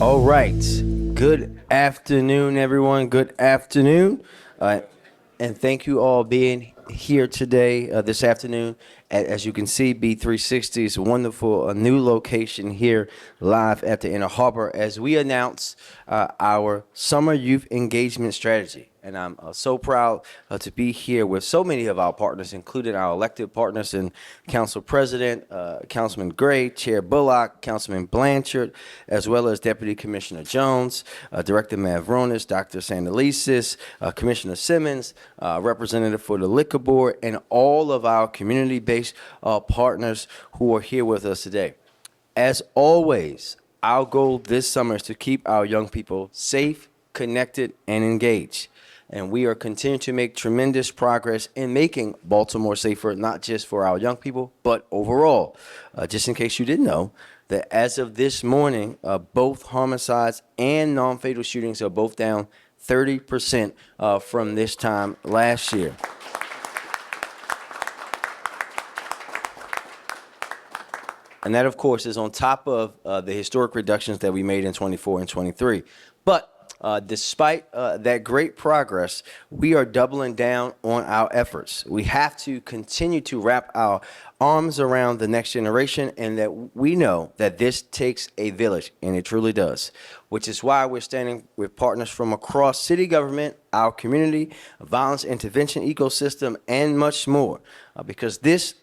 All right. Good afternoon, everyone. Good afternoon. And thank you all being here today, this afternoon. As you can see, B360 is a wonderful new location here live at the Inner Harbor as we announce our summer youth engagement strategy. And I'm so proud to be here with so many of our partners, including our elected partners and Council President, Councilman Gray, Chair Bullock, Councilman Blanchard, as well as Deputy Commissioner Jones, Director Mavronis, Dr. Sandalisis, Commissioner Simmons, Representative for the Liquor Board, and all of our community-based partners who are here with us today. As always, our goal this summer is to keep our young people safe, connected, and engaged. And we are continuing to make tremendous progress in making Baltimore safer, not just for our young people, but overall. Just in case you didn't know, that as of this morning, both homicides and non-fatal shootings are both down 30% from this time last year. And that, of course, is on top of the historic reductions that we made in 24 and 23. But despite that great progress, we are doubling down on our efforts. We have to continue to wrap our arms around the next generation, and that we know that this takes a village, and it truly does, which is why we're standing with partners from across city government, our community, violence intervention ecosystem, and much more. Because this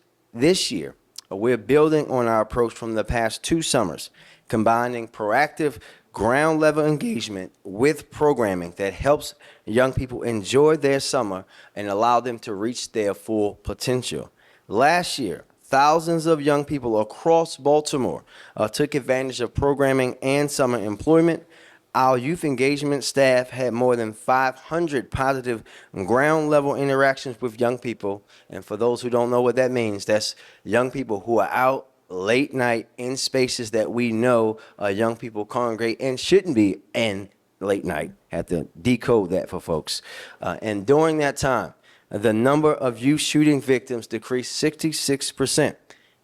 year, we're building on our approach from the past 2 summers, combining proactive ground-level engagement with programming that helps young people enjoy their summer and allow them to reach their full potential. Last year, thousands of young people across Baltimore took advantage of programming and summer employment. Our youth engagement staff had more than 500 positive ground-level interactions with young people. And for those who don't know what that means, that's young people who are out late night in spaces that we know young people congregate and shouldn't be in late night. Have to decode that for folks. And during that time, the number of youth shooting victims decreased 66%,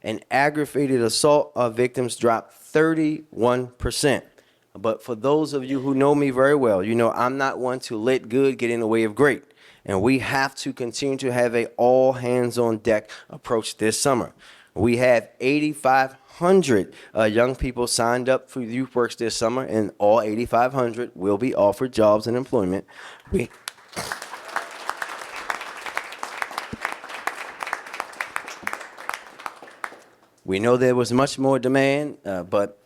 and aggravated assault victims dropped 31%. But for those of you who know me very well, you know I'm not one to let good get in the way of great. And we have to continue to have a all hands on deck approach this summer. We have 8,500 young people signed up for YouthWorks this summer, and all 8,500 will be offered jobs and employment. We know there was much more demand, but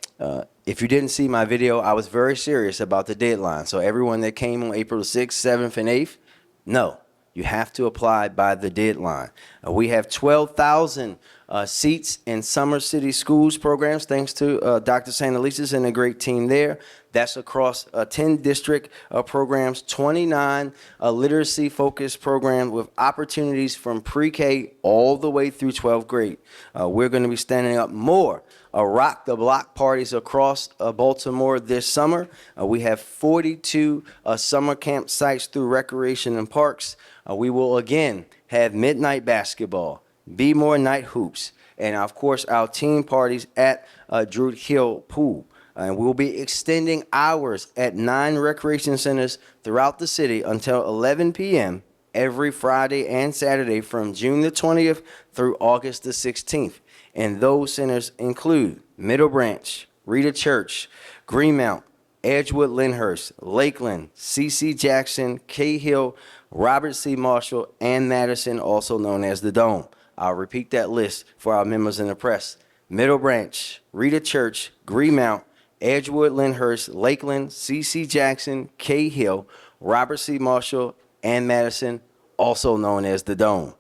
if you didn't see my video, I was very serious about the deadline. So everyone that came on April 6th, 7th, and 8th, no, you have to apply by the deadline. We have 12,000 seats in Summer City Schools programs, thanks to Dr. Sandalisis and a great team there. That's across 10 district programs, 29 literacy-focused programs with opportunities from pre-K all the way through 12th grade. We're going to be standing up more Rock the Block parties across Baltimore this summer. We have 42 summer camp sites through recreation and parks. We will again have midnight basketball, Be More Night Hoops, and of course our team parties at Druid Hill Pool. And we'll be extending hours at 9 recreation centers throughout the city until 11 p.m. every Friday and Saturday from June the 20th through August the 16th. And those centers include Middle Branch, Rita Church, Greenmount, Edgewood Lyndhurst, Lakeland, C.C. Jackson, Cahill, Robert C. Marshall, and Madison, also known as the Dome. I'll repeat that list for our members in the press. Middle Branch, Rita Church, Greenmount, Edgewood Lyndhurst, Lakeland, C.C. Jackson, Cahill, Robert C. Marshall, and Madison, also known as the Dome.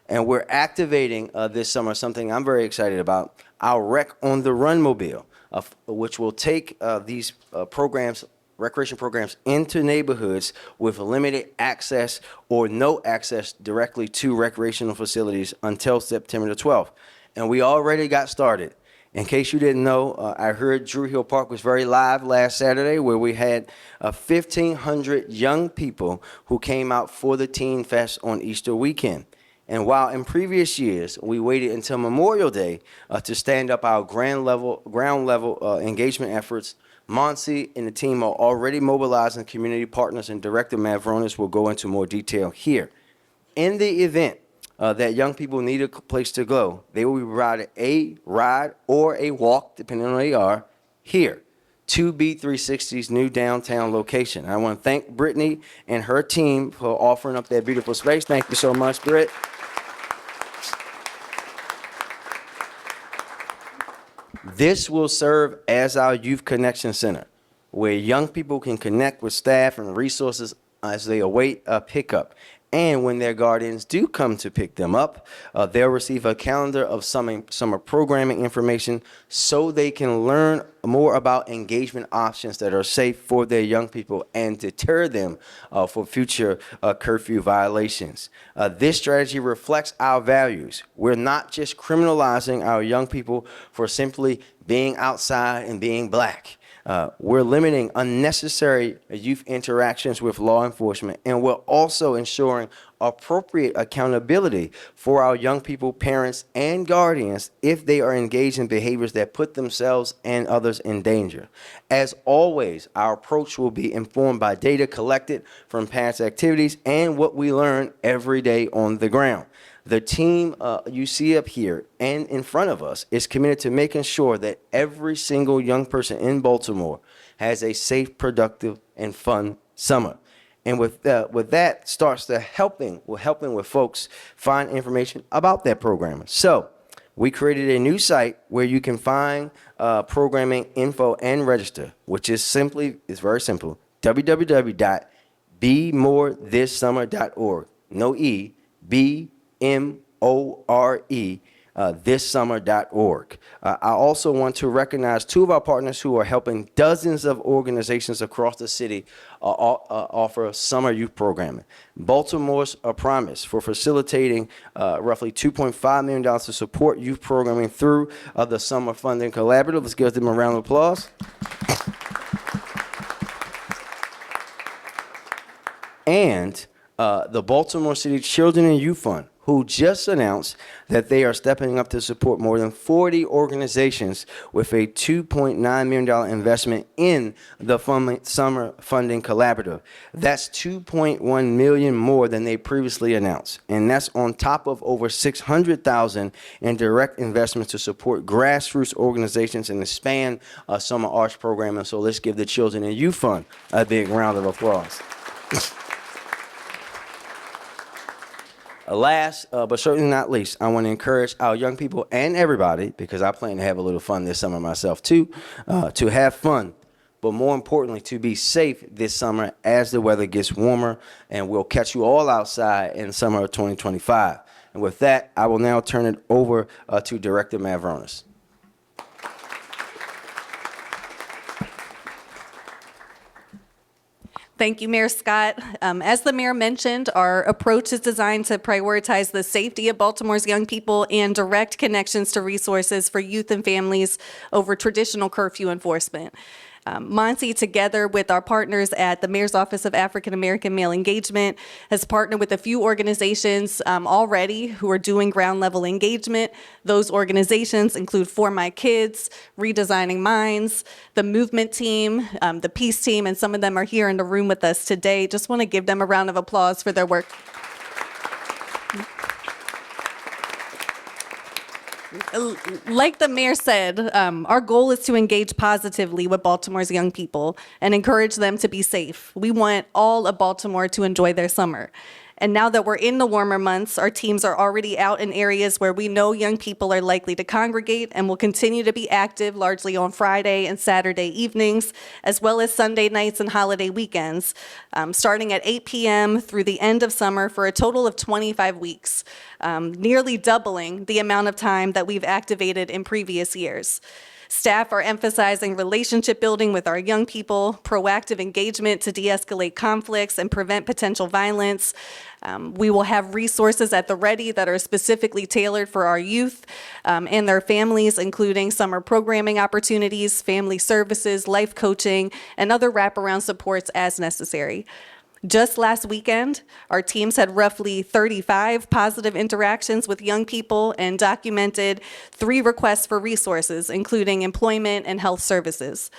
And we're activating this summer something I'm very excited about, our Rec on the Run mobile, which will take these recreation programs into neighborhoods with limited access or no access directly to recreational facilities until September the 12th. And we already got started. In case you didn't know, I heard Druid Hill Park was very live last Saturday, where we had 1,500 young people who came out for the Teen Fest on Easter weekend. And while in previous years we waited until Memorial Day to stand up our ground level engagement efforts, Monsi and the team are already mobilizing community partners, and Director Mavronis will go into more detail here. In the event that young people need a place to go, they will be provided a ride or a walk, depending on where they are, here to B360's new downtown location. I want to thank Brittany and her team for offering up that beautiful space. Thank you so much, Britt. This will serve as our Youth Connection Center, where young people can connect with staff and resources as they await a pickup. And when their guardians do come to pick them up, they'll receive a calendar of summer programming information so they can learn more about engagement options that are safe for their young people and deter them for future curfew violations. This strategy reflects our values. We're not just criminalizing our young people for simply being outside and being black. We're limiting unnecessary youth interactions with law enforcement, and we're also ensuring appropriate accountability for our young people, parents, and guardians if they are engaged in behaviors that put themselves and others in danger. As always, our approach will be informed by data collected from past activities and what we learn every day on the ground. The team you see up here and in front of us is committed to making sure that every single young person in Baltimore has a safe, productive, and fun summer. And with that starts the helping with folks find information about that programming. So we created a new site where you can find programming info and register, which is very simple, www.bemorethisummer.org. No E, B-M-O-R-E, thissummer.org. I also want to recognize two of our partners who are helping dozens of organizations across the city offer summer youth programming. Baltimore's Promise for facilitating roughly $2.5 million to support youth programming through the Summer Funding Collaborative. Let's give them a round of applause. And the Baltimore City Children and Youth Fund, who just announced that they are stepping up to support more than 40 organizations with a $2.9 million investment in the Summer Funding Collaborative. That's $2.1 million more than they previously announced. And that's on top of over $600,000 in direct investments to support grassroots organizations and expand summer arts programming. So let's give the Children and Youth Fund a big round of applause. Last, but certainly not least, I want to encourage our young people and everybody, because I plan to have a little fun this summer myself too, to have fun, but more importantly, to be safe this summer as the weather gets warmer, and we'll catch you all outside in summer of 2025. And with that, I will now turn it over to Director Mavronis. Thank you, Mayor Scott. As the mayor mentioned, our approach is designed to prioritize the safety of Baltimore's young people and direct connections to resources for youth and families over traditional curfew enforcement. Monsi, together with our partners at the Mayor's Office of African American Male Engagement, has partnered with a few organizations already who are doing ground level engagement. Those organizations include For My Kids, Redesigning Minds, the Movement Team, the Peace Team, and some of them are here in the room with us today. Just want to give them a round of applause for their work. Like the mayor said, our goal is to engage positively with Baltimore's young people and encourage them to be safe. We want all of Baltimore to enjoy their summer. And now that we're in the warmer months, our teams are already out in areas where we know young people are likely to congregate and will continue to be active largely on Friday and Saturday evenings, as well as Sunday nights and holiday weekends, starting at 8 p.m. through the end of summer for a total of 25 weeks, nearly doubling the amount of time that we've activated in previous years. Staff are emphasizing relationship building with our young people, proactive engagement to de-escalate conflicts and prevent potential violence. We will have resources at the ready that are specifically tailored for our youth and their families, including summer programming opportunities, family services, life coaching, and other wraparound supports as necessary. Just last weekend, our teams had roughly 35 positive interactions with young people and documented 3 requests for resources, including employment and health services.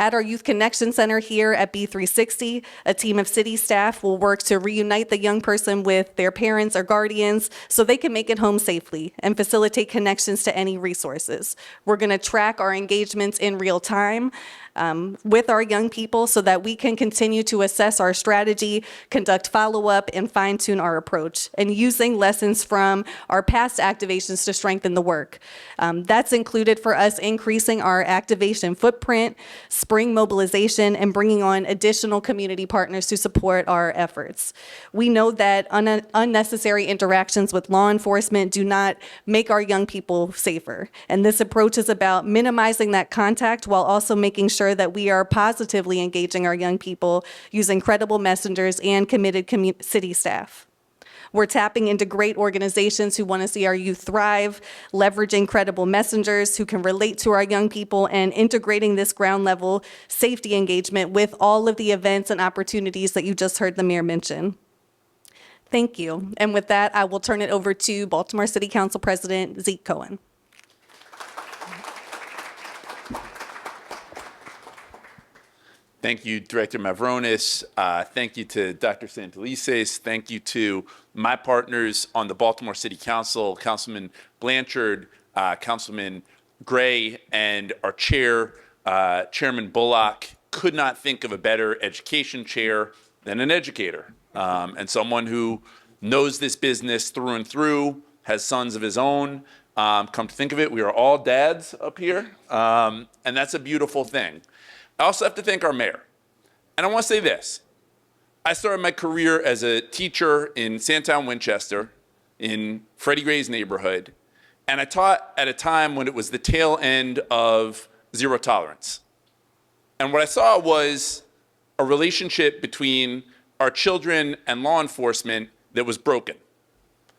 At our Youth Connection Center here at B360, a team of city staff will work to reunite the young person with their parents or guardians so they can make it home safely and facilitate connections to any resources. We're going to track our engagements in real time with our young people so that we can continue to assess our strategy, conduct follow-up, and fine-tune our approach, and using lessons from our past activations to strengthen the work. That's included for us increasing our activation footprint, spring mobilization, and bringing on additional community partners to support our efforts. We know that unnecessary interactions with law enforcement do not make our young people safer, and this approach is about minimizing that contact while also making sure that we are positively engaging our young people using credible messengers and committed city staff. We're tapping into great organizations who want to see our youth thrive, leveraging credible messengers who can relate to our young people, and integrating this ground level safety engagement with all of the events and opportunities that you just heard the mayor mention. Thank you. And with that, I will turn it over to Baltimore City Council President Zeke Cohen. Thank you, Director Mavronis. Thank you to Dr. Santelises. Thank you to my partners on the Baltimore City Council, Councilman Blanchard, Councilman Gray, and our chair, Chairman Bullock. Could not think of a better education chair than an educator, and someone who knows this business through and through, has sons of his own. Come to think of it, we are all dads up here, and that's a beautiful thing. I also have to thank our mayor. And I want to say this. I started my career as a teacher in Sandtown, Winchester, in Freddie Gray's neighborhood. And I taught at a time when it was the tail end of zero tolerance. And what I saw was a relationship between our children and law enforcement that was broken.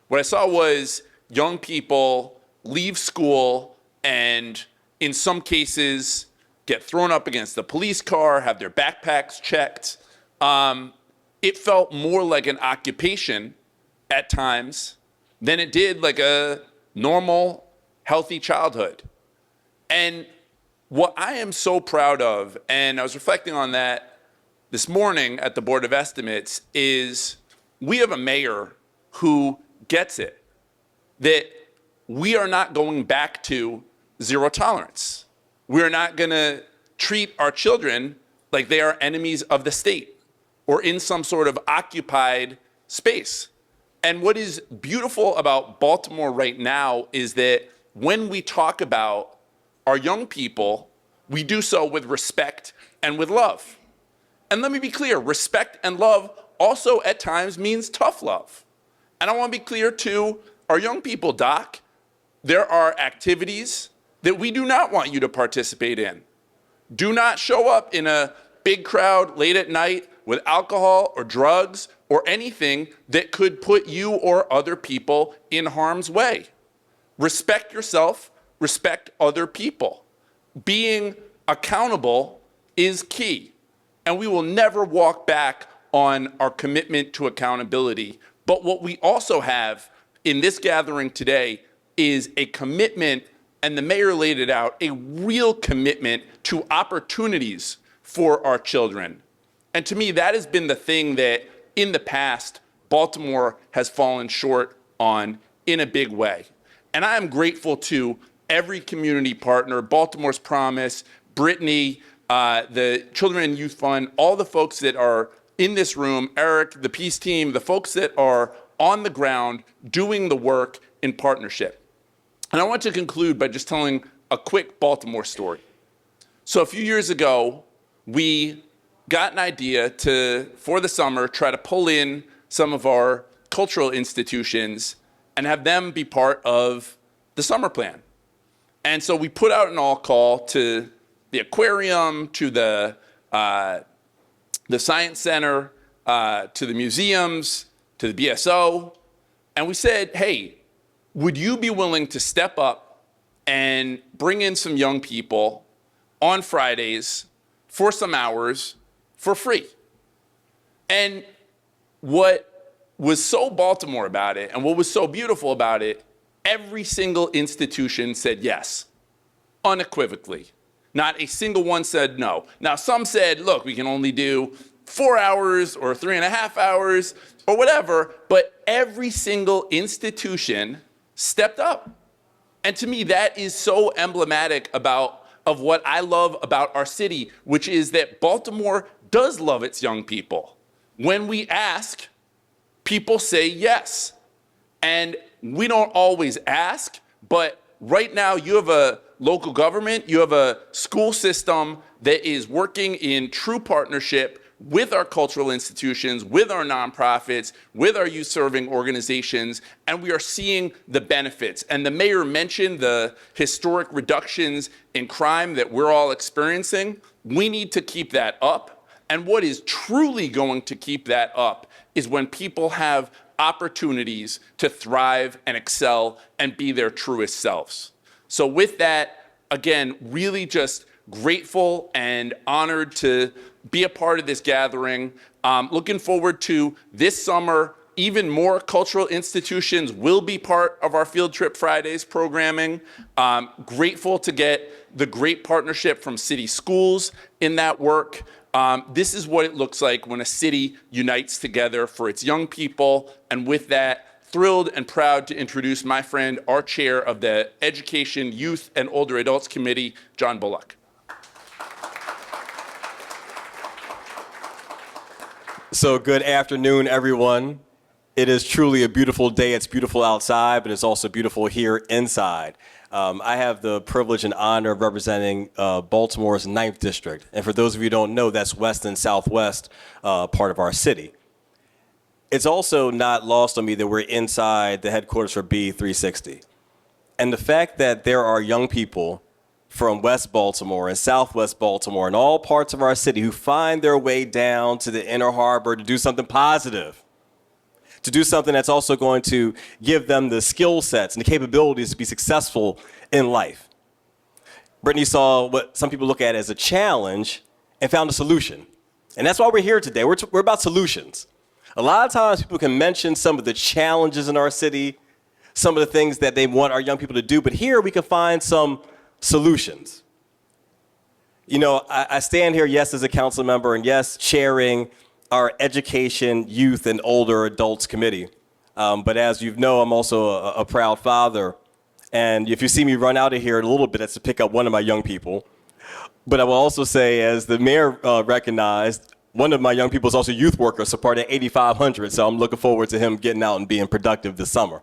What I saw was young people leave school and, in some cases, get thrown up against the police car, have their backpacks checked. It felt more like an occupation at times than it did like a normal, healthy childhood. And what I am so proud of, and I was reflecting on that this morning at the Board of Estimates, is we have a mayor who gets it, that we are not going back to zero tolerance. We're not going to treat our children like they are enemies of the state or in some sort of occupied space. And what is beautiful about Baltimore right now is that when we talk about our young people, we do so with respect and with love. And let me be clear, respect and love also at times means tough love. And I want to be clear to our young people, Doc, there are activities that we do not want you to participate in. Do not show up in a big crowd late at night with alcohol or drugs or anything that could put you or other people in harm's way. Respect yourself, respect other people. Being accountable is key, and we will never walk back on our commitment to accountability. But what we also have in this gathering today is a commitment, and the mayor laid it out, a real commitment to opportunities for our children. And to me, that has been the thing that in the past, Baltimore has fallen short on in a big way. And I am grateful to every community partner, Baltimore's Promise, Brittany, the Children and Youth Fund, all the folks that are in this room, Eric, the Peace Team, the folks that are on the ground doing the work in partnership. And I want to conclude by just telling a quick Baltimore story. So a few years ago, we got an idea to, for the summer, try to pull in some of our cultural institutions and have them be part of the summer plan. And so we put out an all call to the aquarium, to the Science Center, to the museums, to the BSO, and we said, hey, would you be willing to step up and bring in some young people on Fridays for some hours for free? And what was so Baltimore about it, and what was so beautiful about it, every single institution said yes, unequivocally. Not a single one said no. Now, some said, look, we can only do 4 hours or 3.5 hours or whatever, but every single institution stepped up. And to me, that is so emblematic of what I love about our city, which is that Baltimore does love its young people. When we ask, people say yes. And we don't always ask, but right now you have a local government, you have a school system that is working in true partnership with our cultural institutions, with our nonprofits, with our youth-serving organizations, and we are seeing the benefits. And the mayor mentioned the historic reductions in crime that we're all experiencing. We need to keep that up. And what is truly going to keep that up is when people have opportunities to thrive and excel and be their truest selves. So with that, again, really just grateful and honored to be a part of this gathering. Looking forward to this summer. Even more cultural institutions will be part of our Field Trip Fridays programming. Grateful to get the great partnership from city schools in that work. This is what it looks like when a city unites together for its young people. And with that, thrilled and proud to introduce my friend, our chair of the Education, Youth, and Older Adults Committee, John Bullock. So good afternoon, everyone. It is truly a beautiful day. It's beautiful outside, but it's also beautiful here inside. I have the privilege and honor of representing Baltimore's 9th District. And for those of you who don't know, that's west and southwest part of our city. It's also not lost on me that we're inside the headquarters for B360. And the fact that there are young people from West Baltimore and Southwest Baltimore and all parts of our city who find their way down to the Inner Harbor to do something positive, to do something that's also going to give them the skill sets and the capabilities to be successful in life. Brittany saw what some people look at as a challenge and found a solution. And that's why we're here today. We're about solutions. A lot of times people can mention some of the challenges in our city, some of the things that they want our young people to do, but here we can find some solutions. You know, I stand here, yes, as a council member, and yes, chairing our Education, Youth, and Older Adults Committee. But as you know, I'm also a proud father. And if you see me run out of here in a little bit, that's to pick up one of my young people. But I will also say, as the mayor recognized, one of my young people is also a youth worker, so part of 8500. So I'm looking forward to him getting out and being productive this summer.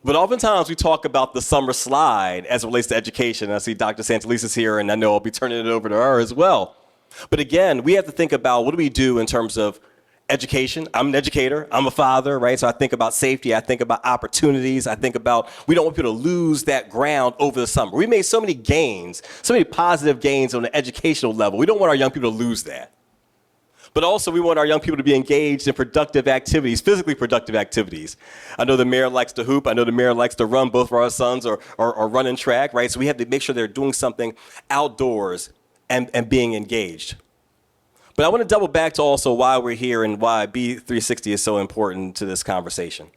But oftentimes we talk about the summer slide as it relates to education. I see Dr. Santelice is here, and I know I'll be turning it over to her as well. But again, we have to think about what do we do in terms of education. I'm an educator. I'm a father, right? So I think about safety. I think about opportunities. I think about we don't want people to lose that ground over the summer. We made so many gains, so many positive gains on the educational level. We don't want our young people to lose that. But also we want our young people to be engaged in productive activities, physically productive activities. I know the mayor likes to hoop. I know the mayor likes to run. Both of our sons are running track, right? So we have to make sure they're doing something outdoors and being engaged. But I want to double back to also why we're here and why B360 is so important to this conversation.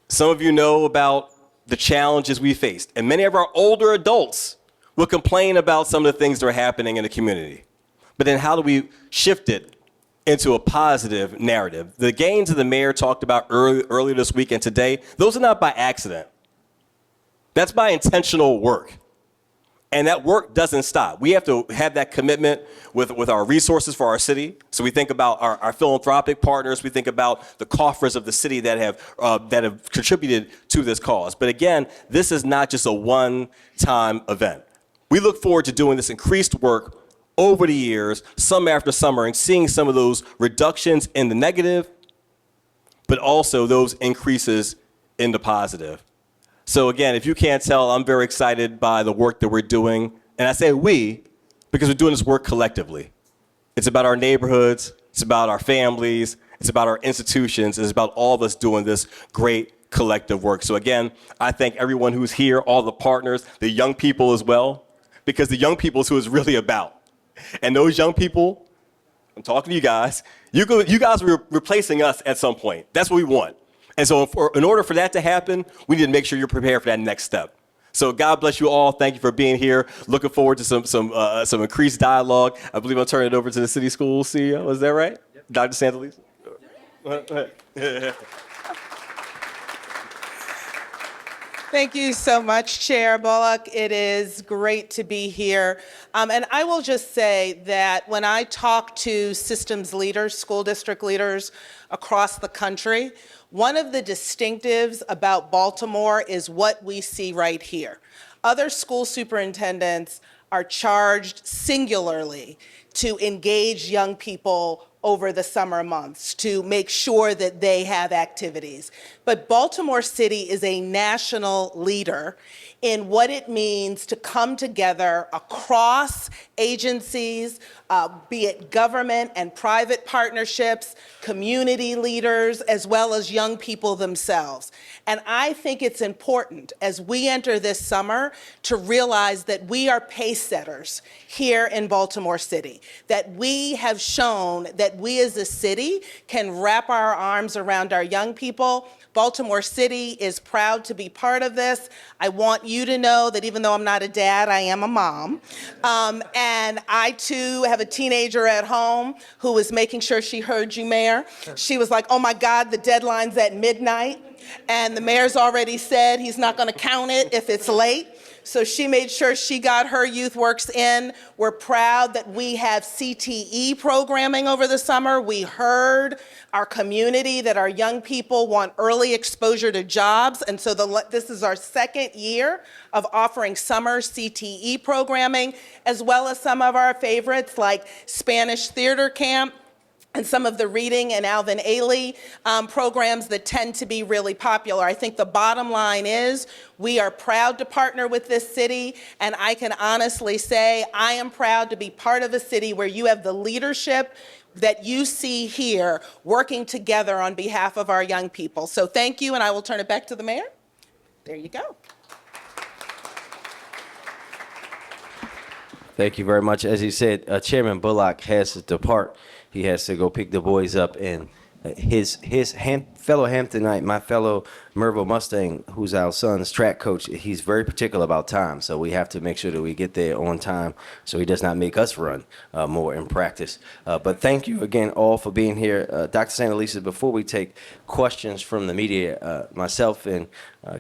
Some of you know about the challenges we faced, and many of our older adults will complain about some of the things that are happening in the community. But then how do we shift it into a positive narrative? The gains that the mayor talked about earlier this week and today, those are not by accident. That's by intentional work. And that work doesn't stop. We have to have that commitment with our resources for our city. So we think about our philanthropic partners. We think about the coffers of the city that have contributed to this cause. But again, this is not just a one-time event. We look forward to doing this increased work over the years, summer after summer, and seeing some of those reductions in the negative, but also those increases in the positive. So again, if you can't tell, I'm very excited by the work that we're doing. And I say we, because we're doing this work collectively. It's about our neighborhoods, it's about our families, it's about our institutions, it's about all of us doing this great collective work. So again, I thank everyone who's here, all the partners, the young people as well, because the young people is who it's really about. And those young people, I'm talking to you guys, you guys are replacing us at some point. That's what we want. And so in order for that to happen, we need to make sure you're prepared for that next step. So God bless you all. Thank you for being here. Looking forward to some increased dialogue. I believe I'll turn it over to the city school CEO. Is that right? Yep. Dr. Santelice? Thank you so much, Chair Bullock. It is great to be here. And I will just say that when I talk to systems leaders, school district leaders across the country, one of the distinctives about Baltimore is what we see right here. Other school superintendents are charged singularly to engage young people over the summer months, to make sure that they have activities. But Baltimore City is a national leader in what it means to come together across agencies, be it government and private partnerships, community leaders, as well as young people themselves. And I think it's important as we enter this summer to realize that we are pace setters here in Baltimore City, that we have shown that we as a city can wrap our arms around our young people. Baltimore City is proud to be part of this. I want you to know that even though I'm not a dad, I am a mom. And I too have a teenager at home who was making sure she heard you, Mayor. She was like, oh my God, the deadline's at midnight. And the mayor's already said he's not gonna count it if it's late. So she made sure she got her Youth Works in. We're proud that we have CTE programming over the summer. We heard our community that our young people want early exposure to jobs. And so this is our second year of offering summer CTE programming, as well as some of our favorites like Spanish Theater Camp, and some of the reading and Alvin Ailey programs that tend to be really popular. I think the bottom line is we are proud to partner with this city, and I can honestly say I am proud to be part of a city where you have the leadership that you see here working together on behalf of our young people. So thank you, and I will turn it back to the mayor. There you go. Thank you very much. As he said, Chairman Bullock has to depart. He has to go pick the boys up, and his fellow Hamptonite, my fellow Merville Mustang, who's our son's track coach, he's very particular about time. So we have to make sure that we get there on time so he does not make us run more in practice. But thank you again all for being here. Dr. Santelice, before we take questions from the media, myself and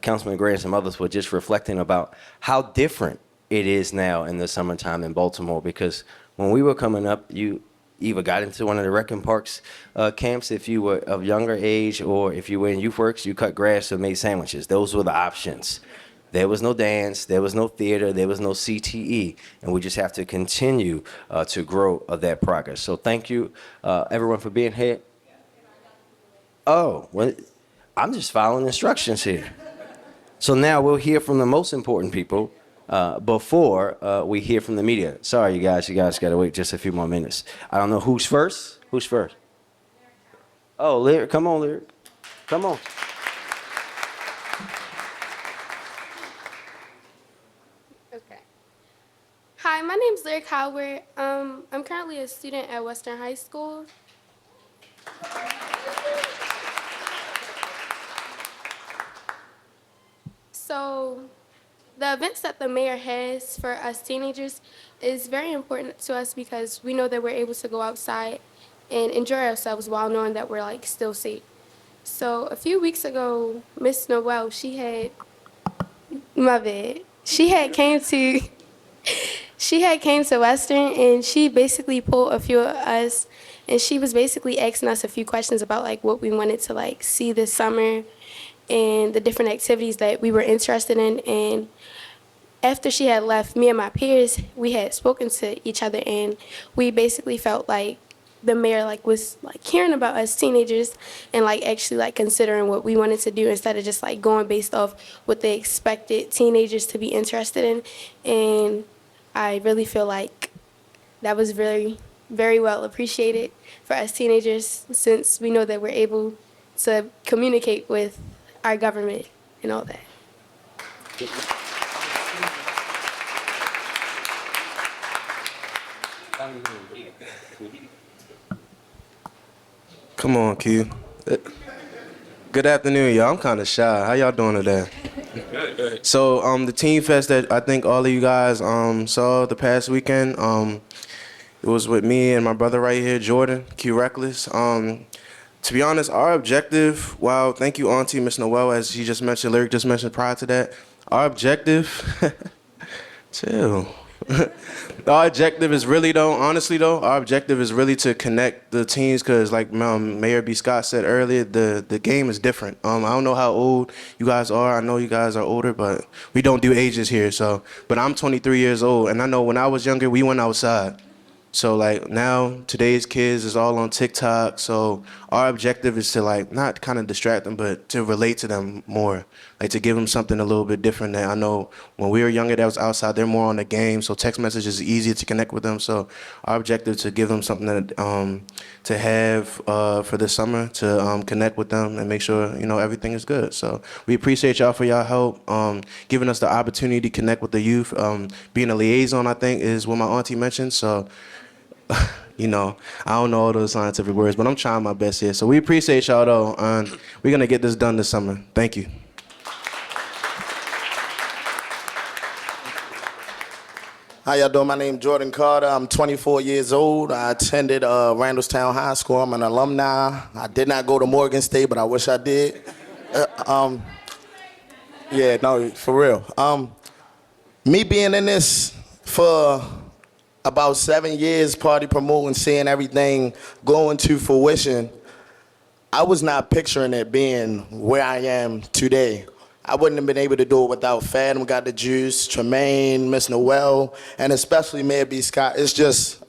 Councilman Gray and some others were just reflecting about how different it is now in the summertime in Baltimore, because when we were coming up, you either got into one of the Rec and Parks camps if you were of younger age, or if you were in Youth Works, you cut grass or made sandwiches. Those were the options. There was no dance, there was no theater, there was no CTE, and we just have to continue to grow that progress. So thank you, everyone, for being here. Oh, well, I'm just following instructions here. So now we'll hear from the most important people before we hear from the media. Sorry, you guys got to wait just a few more minutes. I don't know who's first. Who's first? Oh, Lyric, come on, Lyric. Come on. Okay. Hi, my name's Lyric Howard. I'm currently a student at Western High School. So, the events that the mayor has for us teenagers is very important to us because we know that we're able to go outside and enjoy ourselves while knowing that we're like still safe. So a few weeks ago, Miss Noel, she had came to Western, and she basically pulled a few of us, and she was basically asking us a few questions about like what we wanted to like see this summer and the different activities that we were interested in. And after she had left, me and my peers, we had spoken to each other, and we basically felt like the mayor like was like caring about us teenagers and like actually like considering what we wanted to do instead of just like going based off what they expected teenagers to be interested in. And I really feel like that was very, very well appreciated for us teenagers, since we know that we're able to communicate with our government and all that. Come on, Q. Good afternoon, y'all. I'm kind of shy. How y'all doing today? So the Team Fest that I think all of you guys saw the past weekend, it was with me and my brother right here, Jordan, Q Reckless. To be honest, our objective, wow, thank you, Auntie, Miss Noel, as she just mentioned, Lyric just mentioned prior to that. Our objective, chill. Our objective is really though, honestly though, our objective is really to connect the teams because like Mayor B. Scott said earlier, the game is different. I don't know how old you guys are. I know you guys are older, but we don't do ages here. So, but I'm 23 years old and I know when I was younger, we went outside. So like now today's kids is all on TikTok. So our objective is to like not kind of distract them, but to relate to them more, like to give them something a little bit different. That I know when we were younger, that was outside. They're more on the game, so text messages is easier to connect with them. So our objective is to give them something that to have for this summer to connect with them and make sure everything is good. So we appreciate y'all for y'all help, giving us the opportunity to connect with the youth. Being a liaison, I think, is what my auntie mentioned. So. I don't know all those scientific words, but I'm trying my best here. So we appreciate y'all, though, and we're going to get this done this summer. Thank you. How y'all doing? My name is Jordan Carter. I'm 24 years old. I attended Randallstown High School. I'm an alumni. I did not go to Morgan State, but I wish I did. Yeah, no, for real. Me being in this for about 7 years, party promoting, seeing everything going to fruition, I was not picturing it being where I am today. I wouldn't have been able to do it without Fathom Got the Juice, Tremaine, Miss Noel, and especially Mayor B. Scott. It's just,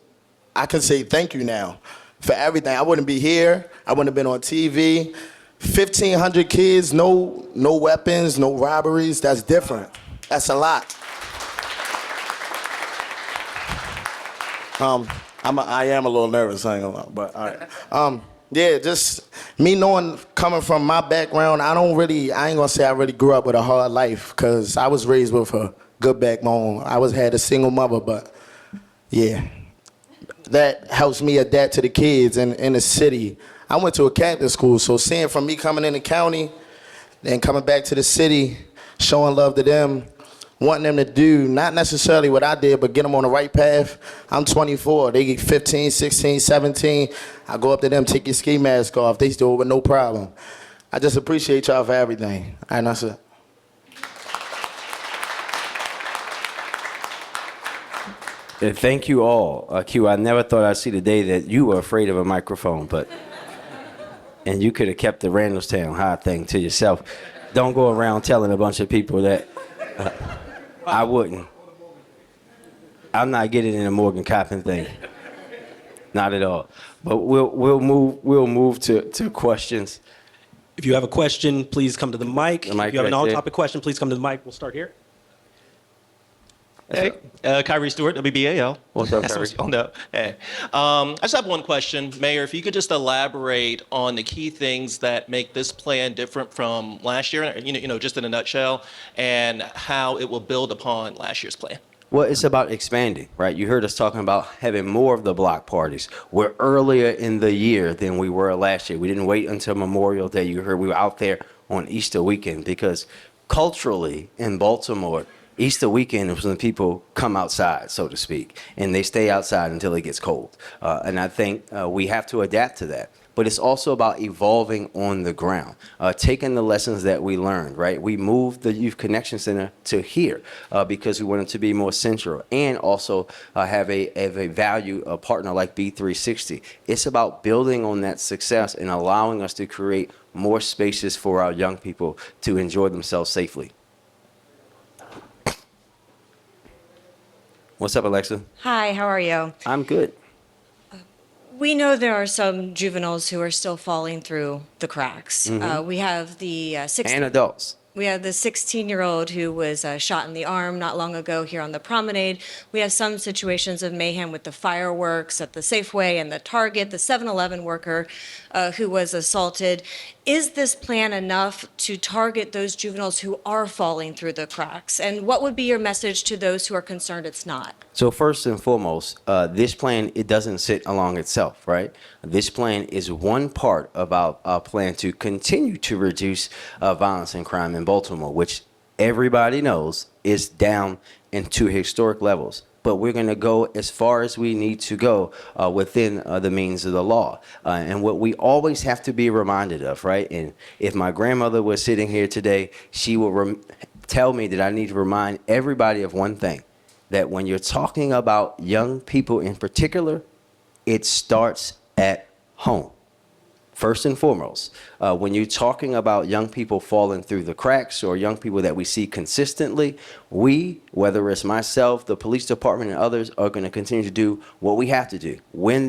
I can say thank you now for everything. I wouldn't be here. I wouldn't have been on TV. 1,500 kids, no weapons, no robberies. That's different. That's a lot. I am a little nervous, I ain't gonna lie, but all right. Yeah, just me knowing, coming from my background, I ain't gonna say I really grew up with a hard life, because I was raised with a good backbone. I had a single mother, but yeah, that helps me adapt to the kids in the city. I went to a Catholic school, so seeing from me coming in the county and coming back to the city, showing love to them, wanting them to do not necessarily what I did, but get them on the right path. I'm 24. They get 15, 16, 17. I go up to them, take your ski mask off. They do it with no problem. I just appreciate y'all for everything. And that's it. Thank you all. Q, I never thought I'd see the day that you were afraid of a microphone, and you could have kept the Randallstown High thing to yourself. Don't go around telling a bunch of people that. I wouldn't. I'm not getting in the Morgan Coppin thing. Not at all. But we'll move to questions. If you have a question, please come to the mic. The mic if you have an right there. on-topic question, please come to the mic. We'll start here. Hey, Kyrie Stewart, WBAL. What's up, That's Kyrie? what y'all know. Hey, I just have one question, Mayor. If you could just elaborate on the key things that make this plan different from last year, just in a nutshell, and how it will build upon last year's plan. Well, it's about expanding, right? You heard us talking about having more of the block parties. We're earlier in the year than we were last year. We didn't wait until Memorial Day. You heard we were out there on Easter weekend because culturally in Baltimore, Easter weekend is when people come outside, so to speak, and they stay outside until it gets cold. And I think we have to adapt to that. But it's also about evolving on the ground, taking the lessons that we learned, right? We moved the Youth Connection Center to here because we wanted to be more central and also have a value, a partner like B360. It's about building on that success and allowing us to create more spaces for our young people to enjoy themselves safely. What's up, Alexa? Hi, how are you? I'm good. We know there are some juveniles who are still falling through the cracks. We have the And adults. We have the 16-year-old who was shot in the arm not long ago here on the promenade. We have some situations of mayhem with the fireworks at the Safeway and the Target, the 7-Eleven worker who was assaulted. Is this plan enough to target those juveniles who are falling through the cracks? And what would be your message to those who are concerned it's not? So first and foremost, this plan, it doesn't sit along itself, right? This plan is one part of our plan to continue to reduce violence and crime in Baltimore, which everybody knows, is down into historic levels. But we're going to go as far as we need to go within the means of the law. And what we always have to be reminded of, right? And if my grandmother was sitting here today, she will tell me that I need to remind everybody of one thing, that when you're talking about young people in particular, it starts at home. First and foremost, when you're talking about young people falling through the cracks or young people that we see consistently, we, whether it's myself, the police department, and others, are going to continue to do what we have to do. When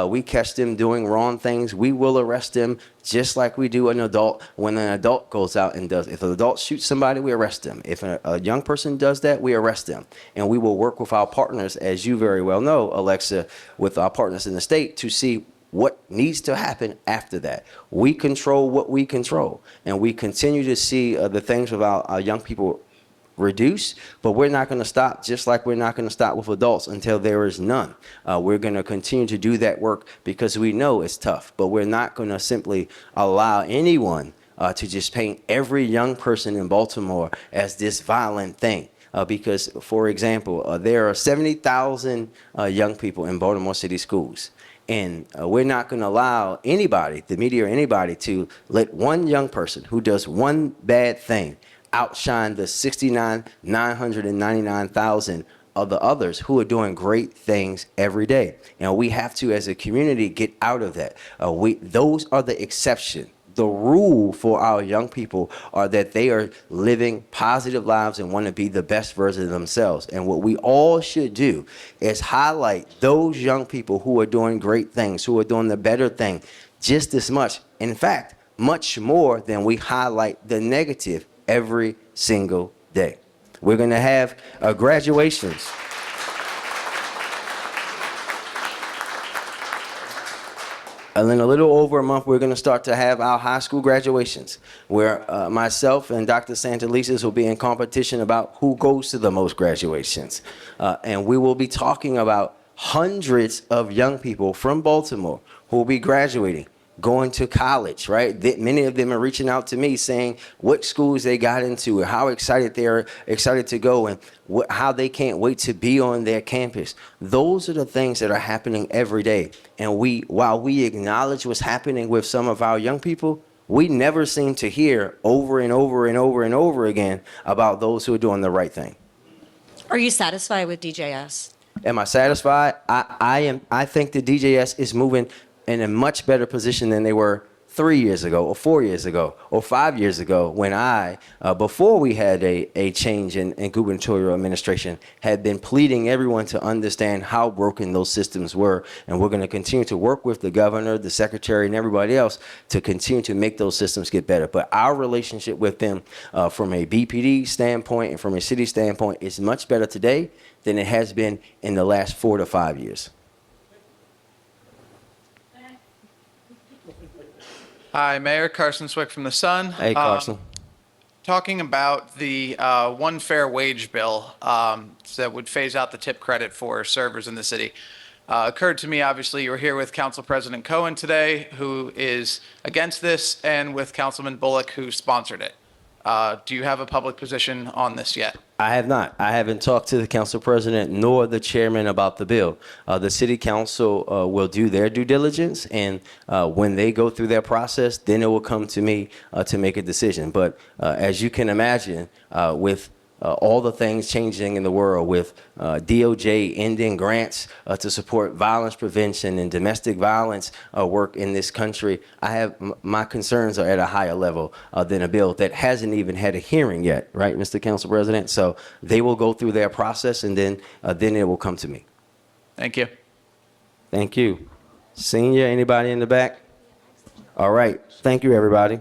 we catch them doing wrong things, we will arrest them just like we do an adult. When an adult goes out and does, if an adult shoots somebody, we arrest them. If a young person does that, we arrest them. And we will work with our partners, as you very well know, Alexa, with our partners in the state to see what needs to happen after that. We control what we control, and we continue to see the things with our young people reduce, but we're not going to stop, just like we're not going to stop with adults until there is none. We're going to continue to do that work because we know it's tough, but we're not going to simply allow anyone to just paint every young person in Baltimore as this violent thing. Because, for example, there are 70,000 young people in Baltimore City schools. And we're not going to allow anybody, the media or anybody, to let one young person who does one bad thing outshine the 999,000 of the others who are doing great things every day. And we have to, as a community, get out of that. Those are the exception. The rule for our young people are that they are living positive lives and want to be the best version of themselves. And what we all should do is highlight those young people who are doing great things, who are doing the better thing just as much. In fact, much more than we highlight the negative every single day. We're going to have graduations. And in a little over a month, we're going to start to have our high school graduations, where myself and Dr. Santelises will be in competition about who goes to the most graduations. And we will be talking about hundreds of young people from Baltimore who will be graduating, going to college, right? Many of them are reaching out to me saying what schools they got into, how excited they're excited to go, and how they can't wait to be on their campus. Those are the things that are happening every day. And while we acknowledge what's happening with some of our young people, we never seem to hear over and over and over and over again about those who are doing the right thing. Are you satisfied with DJS? Am I satisfied? I am. I think the DJS is moving in a much better position than they were 3 years ago or 4 years ago or 5 years ago when before we had a change in gubernatorial administration, had been pleading everyone to understand how broken those systems were. And we're going to continue to work with the governor, the secretary, and everybody else to continue to make those systems get better. But our relationship with them from a BPD standpoint and from a city standpoint is much better today than it has been in the last 4 to 5 years. Hi, Mayor Carson Swick from The Sun. Hey, Carson. Talking about the one fair wage bill that would phase out the tip credit for servers in the city. Occurred to me, obviously, you were here with Council President Cohen today, who is against this, and with Councilman Bullock, who sponsored it. Do you have a public position on this yet? I have not. I haven't talked to the council president nor the chairman about the bill. The city council will do their due diligence, and when they go through their process, then it will come to me to make a decision. But as you can imagine, with all the things changing in the world, with DOJ ending grants to support violence prevention and domestic violence work in this country, my concerns are at a higher level than a bill that hasn't even had a hearing yet, right, Mr. Council President? So they will go through their process, and then it will come to me. Thank you. Thank you. Senior, anybody in the back? All right. Thank you, everybody.